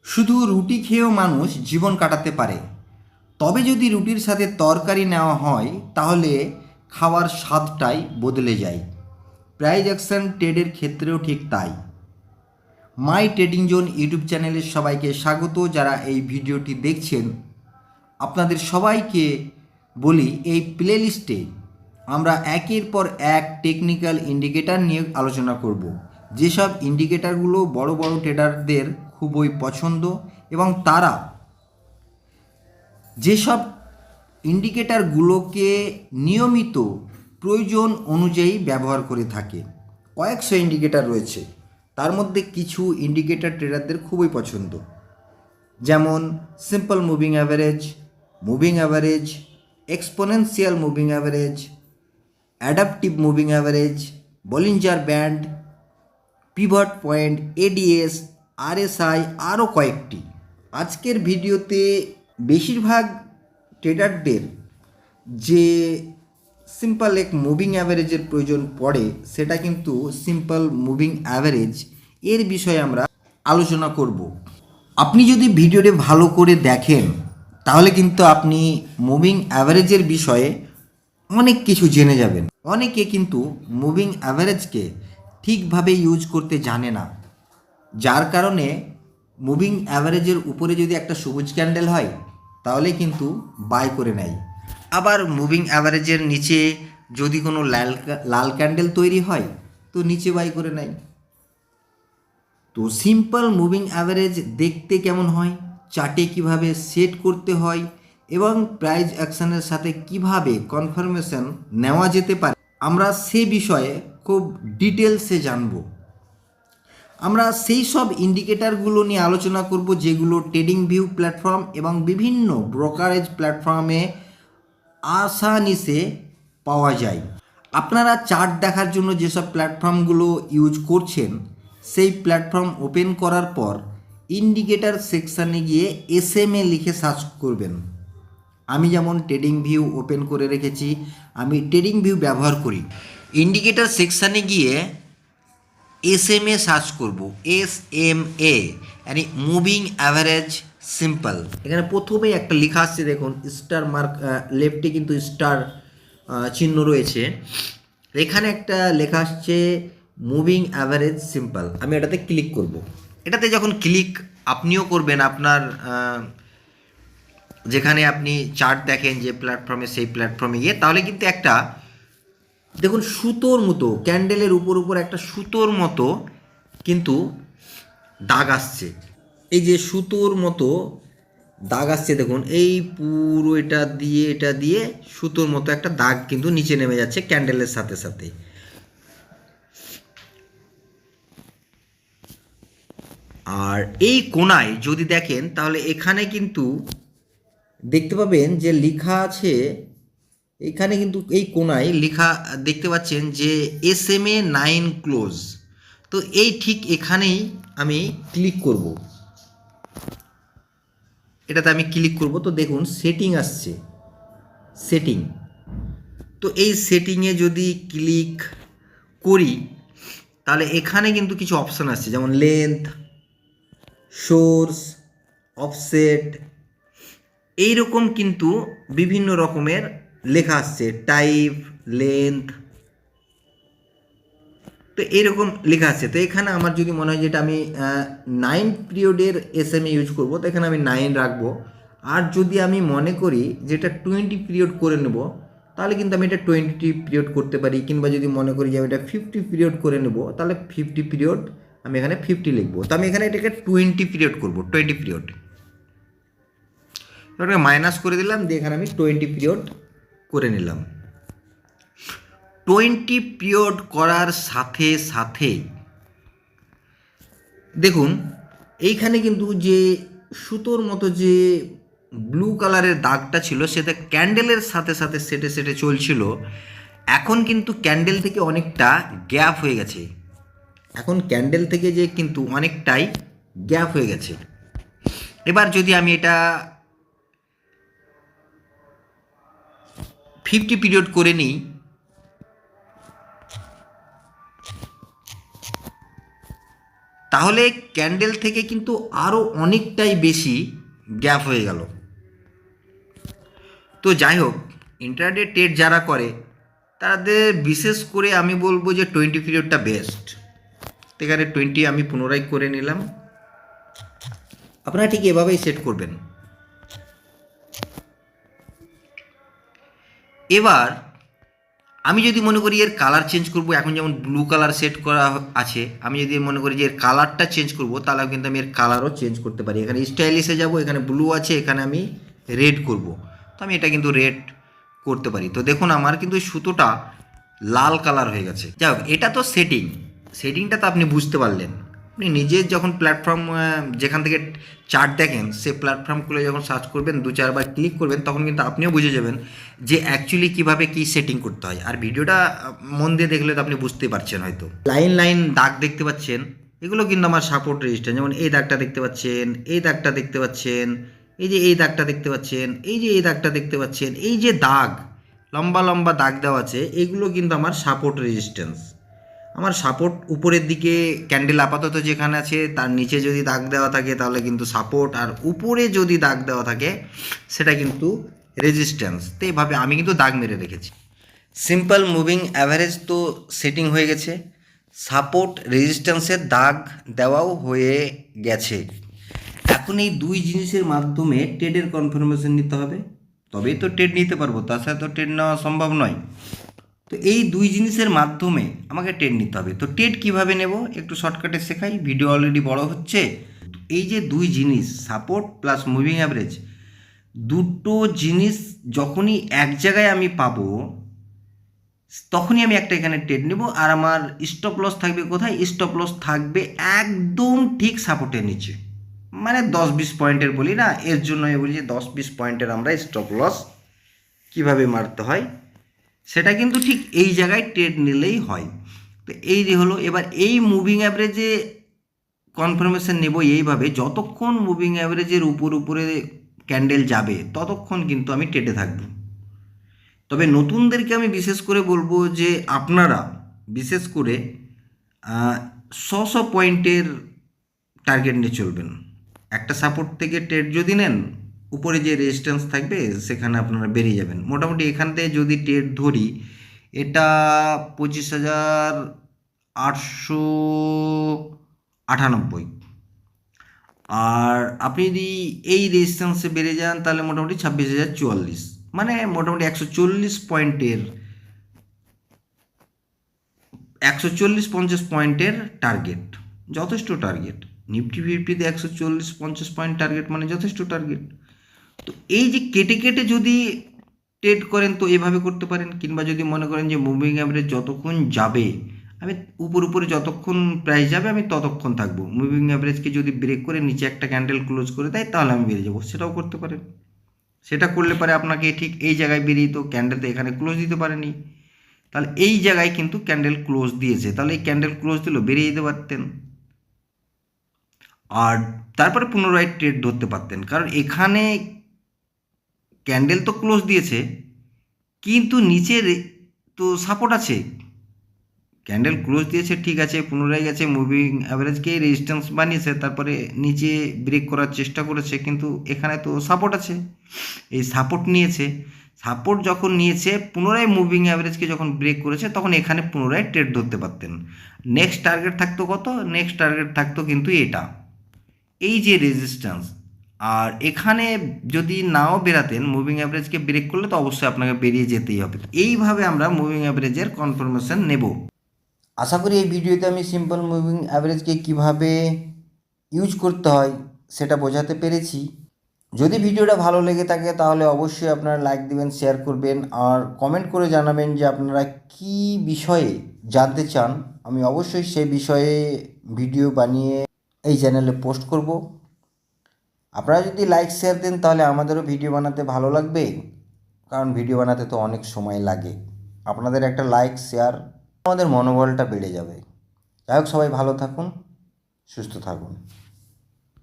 শুধু রুটি খেয়েও মানুষ জীবন কাটাতে পারে, তবে যদি রুটির সাথে তরকারি নেওয়া হয় তাহলে খাওয়ার স্বাদটাই বদলে যায়। প্রাইজ অ্যাকশন ট্রেডের ক্ষেত্রেও ঠিক তাই। মাই ট্রেডিং জোন ইউটিউব চ্যানেলের সবাইকে স্বাগত। যারা এই ভিডিওটি দেখছেন আপনাদের সবাইকে বলি, এই প্লেলিস্টে আমরা একের পর এক টেকনিক্যাল ইন্ডিকেটর নিয়ে আলোচনা করব, যেসব ইন্ডিকেটরগুলো বড় বড় ট্রেডারদের খুবই পছন্দ এবং তারা যেসব ইন্ডিকেটরগুলোকে নিয়মিত প্রয়োজন অনুযায়ী ব্যবহার করে থাকে। কয়েকশো ইন্ডিকেটর রয়েছে, তার মধ্যে কিছু ইন্ডিকেটর ট্রেডারদের খুবই পছন্দ, যেমন simple moving average, exponential moving average, adaptive moving average, Bollinger band, pivot point, ads, RSI, আরও কয়েকটি। আজকের ভিডিওতে বেশিরভাগ ট্রেডারদের যে সিম্পল এক মুভিং অ্যাভারেজের প্রয়োজন পড়ে, সেটা কিন্তু সিম্পল মুভিং অ্যাভারেজ এর বিষয়ে আমরা আলোচনা করব। আপনি যদি ভিডিওটি ভালো করে দেখেন তাহলে কিন্তু আপনি মুভিং অ্যাভারেজের বিষয়ে অনেক কিছু জেনে যাবেন। অনেকে কিন্তু মুভিং অ্যাভারেজকে ঠিকভাবে ইউজ করতে জানে না, যার কারণে মুভিং অ্যাভারেজের উপরে যদি একটা সবুজ ক্যান্ডেল হয় তাহলে কিন্তু বাই করে নেয়। আবার মুভিং অ্যাভারেজের নিচে যদি কোনো লাল ক্যান্ডেল তৈরি হয় তো নিচে বাই করে নেয়। তো সিম্পল মুভিং অ্যাভারেজ দেখতে কেমন হয়, চার্টে কিভাবে সেট করতে হয় এবং প্রাইস অ্যাকশনের সাথে কিভাবে কনফার্মেশন নেওয়া যেতে পারে, আমরা সে বিষয়ে খুব ডিটেলসে জানব। আমরা সেই সব ইন্ডিকেটরগুলো নিয়ে আলোচনা করব যেগুলো ট্রেডিং ভিউ প্ল্যাটফর্ম এবং বিভিন্ন ব্রোকারেজ প্ল্যাটফর্মে আসানিসে পাওয়া যায়। আপনারা চার্ট দেখার জন্য যেসব প্ল্যাটফর্মগুলো ইউজ করছেন, সেই প্ল্যাটফর্ম ওপেন করার পর ইন্ডিকেটর সেকশানে গিয়ে এসএমএ লিখে সার্চ করবেন। আমি যেমন ট্রেডিং ভিউ ওপেন করে রেখেছি, আমি ট্রেডিং ভিউ ব্যবহার করি। ইন্ডিকেটর সেকশানে গিয়ে এসএমএ সার্চ করব, এসএমএ মানে মুভিং অ্যাভারেজ সিম্পল। এখানে প্রথমেই একটা লেখা আসছে, দেখুন স্টার মার্ক, লেফটে কিন্তু স্টার চিহ্ন রয়েছে। এখানে একটা লেখা আসছে মুভিং অ্যাভারেজ সিম্পল। আমি এটাতে ক্লিক করব। এটাতে যখন ক্লিক আপনিও করবেন, আপনার যেখানে আপনি চার্ট দেখেন যে প্ল্যাটফর্মে, সেই প্ল্যাটফর্মে গিয়ে তাহলে কিন্তু একটা দেখুন সুতোর মতো ক্যান্ডেলের উপর উপর একটা সুতোর মতো কিন্তু দাগ আসছে। এই যে সুতোর মতো দাগ আসছে দেখুন, এই পুরো এটা দিয়ে সুতোর মতো একটা দাগ কিন্তু নিচে নেমে যাচ্ছে ক্যান্ডেলের সাথে সাথে। আর এই কোণায় যদি দেখেন তাহলে এখানে কিন্তু দেখতে পাবেন যে লেখা আছে, এখানে কিন্তু এই কোণায় লেখা দেখতে পাচ্ছেন যে SMA 9 ক্লোজ। তো এই ঠিক এখানেই আমি ক্লিক করব, এটাতে আমি ক্লিক করব। তো দেখুন সেটিং আসছে, সেটিং। তো এই সেটিংয়ে যদি ক্লিক করি তাহলে এখানে কিন্তু কিছু অপশান আসছে, যেমন লেন্থ, সোর্স, অফসেট, এইরকম কিন্তু বিভিন্ন রকমের লেখা আসছে, টাইপ, লেন্থ, তো এইরকম লেখা আছে। তো এখানে আমার যদি মনে হয় যেটা আমি 9 পিরিয়ডের এসএমএ ইউজ করব, তো এখানে আমি 9 রাখবো। আর যদি আমি মনে করি যেটা 20 পিরিয়ড করে নেব তাহলে কিন্তু আমি এটা 20 পিরিয়ড করতে পারি, কিংবা যদি মনে করি যে আমি এটা 50 পিরিয়ড করে নেব তাহলে 50 পিরিয়ড আমি এখানে 50 লিখবো। তো আমি এখানে এটাকে 20 পিরিয়ড করব, 20 পিরিয়ড। এটাকে মাইনাস করে দিলাম, দিয়ে এখানে আমি 20 পিরিয়ড করে নিলাম। 20 পিরিয়ড করার সাথে সাথে দেখুন এইখানে কিন্তু যে সুতোর মতো যে ব্লু কালারের দাগটা ছিল সেটা ক্যান্ডেলের সাথে সাথে সেটে সেটে চলছিল। এখন কিন্তু ক্যান্ডেল থেকে অনেকটা গ্যাপ হয়ে গেছে, এখন ক্যান্ডেল থেকে যে কিন্তু অনেকটাই গ্যাপ হয়ে গেছে। এবার যদি আমি এটা 50 পিরিয়ড করে নিই, তাহলে ক্যান্ডেল থেকে কিন্তু আরও অনেকটাই বেশি গ্যাপ হয়ে গেল। তো যাই হোক, ইন্ট্রাডে ট্রেড যারা করে তাদের বিশেষ করে আমি বলবো যে 20 পিরিয়ডটা বেস্ট। এখানে 20 আমি পুনরায় করে নিলাম। আপনারা ঠিক এভাবেই সেট করবেন। এবার আমি যদি মনে করি এর কালার চেঞ্জ করব, এখন যেমন ব্লু কালার সেট করা আছে, আমি যদি মনে করি যে এর কালারটা চেঞ্জ করব, তাহলে কিন্তু আমি এর কালারও চেঞ্জ করতে পারি। এখানে স্টাইলিশে যাব, এখানে ব্লু আছে, এখানে আমি রেড করব, তো আমি এটা কিন্তু রেড করতে পারি। তো দেখুন আমার কিন্তু সুতোটা লাল কালার হয়ে গেছে। যাই হোক, এটা তো সেটিংটা তো আপনি বুঝতে পারলেন। আপনি নিজের যখন প্ল্যাটফর্ম যেখান থেকে চার্ট দেখেন, সে প্ল্যাটফর্ম খুলে যখন সার্চ করবেন, 2-4 বার ক্লিক করবেন, তখন কিন্তু আপনিও বুঝে যাবেন যে অ্যাকচুয়ালি কীভাবে কী সেটিং করতে হয়। আর ভিডিওটা মন দিয়ে দেখলে তো আপনি বুঝতে পারছেন হয়তো। লাইন লাইন দাগ দেখতে পাচ্ছেন, এগুলো কিন্তু আমার সাপোর্ট রেজিস্ট্যান্স। যেমন এই দাগটা দেখতে পাচ্ছেন, এই দাগটা দেখতে পাচ্ছেন, এই যে এই দাগটা দেখতে পাচ্ছেন, এই যে এই দাগটা দেখতে পাচ্ছেন, এই যে দাগ লম্বা লম্বা দাগ দেওয়া আছে, এগুলো কিন্তু আমার সাপোর্ট রেজিস্ট্যান্স। আমার সাপোর্ট উপরের দিকে ক্যান্ডেল আপাতত যেখানে আছে তার নিচে যদি দাগ দেওয়া থাকে তাহলে কিন্তু সাপোর্ট, আর উপরে যদি দাগ দেওয়া থাকে সেটা কিন্তু রেজিস্ট্যান্স। তো এইভাবে আমি কিন্তু দাগ মেরে রেখেছি। সিম্পল মুভিং অ্যাভারেজ তো সেটিং হয়ে গেছে, সাপোর্ট রেজিস্ট্যান্সের দাগ দেওয়াও হয়ে গেছে। এখন এই দুই জিনিসের মাধ্যমে ট্রেডের কনফার্মেশন নিতে হবে, তবেই তো ট্রেড নিতে পারবো, তাছাড়া তো ট্রেড নেওয়া সম্ভব নয়। তো এই দুই জিনিসের মাধ্যমে আমাকে ট্রেড নিতে হবে। তো ট্রেড কীভাবে নেব একটু শর্টকাটে শেখাই, ভিডিও অলরেডি বড় হচ্ছে। এই যে দুই জিনিস সাপোর্ট প্লাস মুভিং অ্যাভারেজ, দুটো জিনিস যখনই এক জায়গায় আমি পাবো তখনই আমি একটা এখানে ট্রেড নেব। আর আমার স্টপ লস থাকবে কোথায়? স্টপ লস থাকবে একদম ঠিক সাপোর্টের নিচে, মানে 10-20 পয়েন্টের বলি না, এর জন্য আমি বলি যে 10-20 পয়েন্টের আমরা স্টপ লস কীভাবে মারতে হয় সেটা কিন্তু ঠিক এই জায়গায় ট্রেড নিলেই হয়। তো এই যে হলো, এবার এই মুভিং অ্যাভারেজে কনফার্মেশন নেব এইভাবে, যতক্ষণ মুভিং অ্যাভারেজের উপরে ক্যান্ডেল যাবে ততক্ষণ কিন্তু আমি ট্রেডে থাকবো। তবে নতুনদেরকে আমি বিশেষ করে বলবো যে আপনারা বিশেষ করে 100 পয়েন্টের টার্গেট নিয়ে চলবেন। একটা সাপোর্ট থেকে ট্রেড যদি নেন, উপরে যে রেজিস্ট্যান্স থাকবে সেখানে আপনারা বেরিয়ে যাবেন। মোটামুটি এখান থেকে যদি ট্রেড ধরি, এটা 25,898, আর আপনি যদি এই রেজিস্ট্যান্সে বেরিয়ে যান তাহলে মোটামুটি 26,044, মানে মোটামুটি 140 পয়েন্টের 140-50 পয়েন্টের টার্গেট, যথেষ্ট টার্গেট। নিফটি ফিফটিতে 140-50 পয়েন্ট টার্গেট মানে যথেষ্ট টার্গেট। তো এই যে কেটে কেটে যদি ট্রেড করেন তো এভাবে করতে পারেন, কিংবা যদি মনে করেন যে মুভিং অ্যাভারেজ যতক্ষণ যাবে, আমি উপরে যতক্ষণ প্রাইস যাবে আমি ততক্ষণ থাকবো, মুভিং অ্যাভারেজকে যদি ব্রেক করে নিচে একটা ক্যান্ডেল ক্লোজ করে দেয় তাহলে আমি বেরিয়ে যাবো, সেটাও করতে পারেন। সেটা করলে পরে আপনাকে ঠিক এই জায়গায় বেরিয়ে, তো ক্যান্ডেলটা এখানে ক্লোজ দিতে পারেনি, তাহলে এই জায়গায় কিন্তু ক্যান্ডেল ক্লোজ দিয়েছে, তাহলে এই ক্যান্ডেল ক্লোজ দিল বেরিয়ে যেতে পারতেন, আর তারপরে পুনরায় ট্রেড ধরতে পারতেন। কারণ এখানে ক্যান্ডেল তো ক্লোজ দিয়েছে কিন্তু নিচে তো সাপোর্ট আছে, ক্যান্ডেল ক্লোজ দিয়েছে ঠিক আছে, পুনরায় গেছে মুভিং অ্যাভারেজকে রেজিস্ট্যান্স বানিয়েছে, তারপরে নিচে ব্রেক করার চেষ্টা করেছে, কিন্তু এখানে তো সাপোর্ট আছে, এই সাপোর্ট নিয়েছে। সাপোর্ট যখন নিয়েছে পুনরায় মুভিং অ্যাভারেজকে যখন ব্রেক করেছে তখন এখানে পুনরায় ট্রেড ধরতে পারতেন। নেক্সট টার্গেট থাকতো কত? নেক্সট টার্গেট থাকতো কিন্তু এটা, এই যে রেজিস্ট্যান্স। আর এখানে যদি নাও বেরাতেন, মুভিং অ্যাভারেজকে ব্রেক করলে তো অবশ্যই আপনাকে বেরিয়ে যেতেই হবে। এইভাবে আমরা মুভিং অ্যাভারেজের কনফার্মেশন নেব। আশা করি এই ভিডিওতে আমি সিম্পল মুভিং অ্যাভারেজকে কীভাবে ইউজ করতে হয় সেটা বোঝাতে পেরেছি। যদি ভিডিওটা ভালো লেগে থাকে তাহলে অবশ্যই আপনারা লাইক দিবেন, শেয়ার করবেন, আর কমেন্ট করে জানাবেন যে আপনারা কী বিষয়ে জানতে চান। আমি অবশ্যই সেই বিষয়ে ভিডিও বানিয়ে এই চ্যানেলে পোস্ট করব। আপনারা যদি লাইক শেয়ার দেন তাহলে আমাদেরও ভিডিও বানাতে ভালো লাগবে, কারণ ভিডিও বানাতে তো অনেক সময় লাগে। আপনাদের একটা লাইক শেয়ার আমাদের মনোবলটা বেড়ে যাবে। যাই হোক, সবাই ভালো থাকুন, সুস্থ থাকুন।